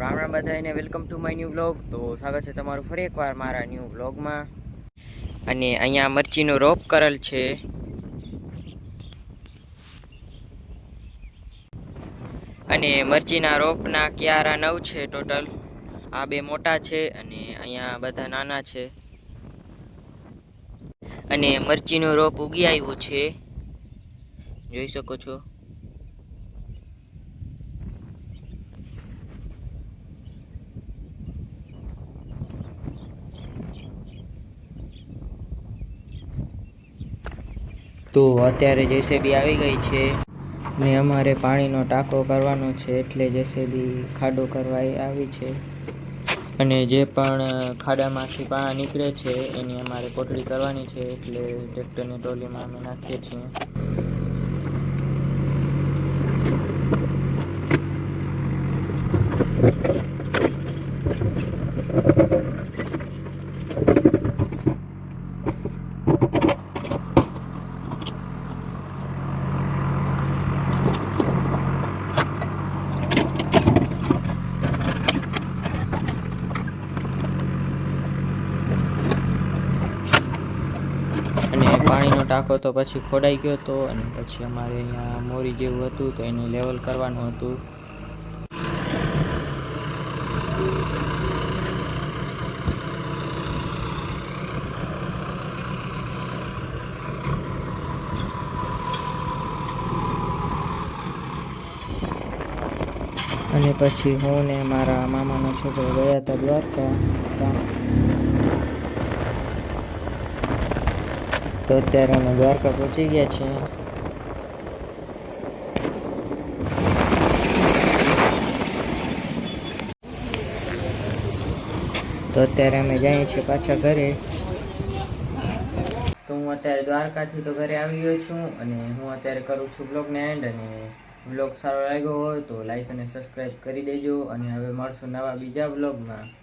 રામ રામ બધાને, welcome to my new vlog. તો સ્વાગત છે તમારું ફરી એકવાર મારા ન્યૂ વ્લોગમાં. અને અહીંયા મરચીનો રોપ કરેલ છે. અને મરચીના રોપના ક્યારા 9 છે ટોટલ. આ બે મોટા છે અને અહીંયા બધા નાના છે. અને મરચીનો રોપ ઉગી આવ્યો છે, જોઈ શકો છો. તો અત્યારે જેસીબી આવી ગઈ છે ને અમારે પાણીનો ટાંકો કરવાનો છે, એટલે જેસીબી ખાડો કરવા આવી છે. અને જે પણ ખાડામાંથી પાણી નીકળે છે એની અમારે કોટડી કરવાની છે, એટલે ટ્રેક્ટરની ટ્રોલીમાં અમે નાખીએ છીએ. અને પાણીનો ટાંકો તો પછી ખોડાઈ ગયો હતો, અને પછી અમારે અહીંયા મોરી જેવું હતું તો એને લેવલ કરવાનું હતું. અને પછી હું ને મારા મામાનો છોકરો ગયા હતા દ્વારકા. તો અત્યારે અમે દ્વારકા પહોંચી ગયા છીએ. તો અત્યારે અમે જઈએ છીએ પાછા ઘરે. તો હું અત્યારે દ્વારકાથી તો ઘરે આવી ગયો છું, અને હું અત્યારે કરું છું બ્લોગને એન્ડ. અને બ્લોગ સારો લાગ્યો હોય તો લાઈક અને સબસ્ક્રાઈબ કરી દેજો. અને હવે મળશું નવા બીજા બ્લોગમાં.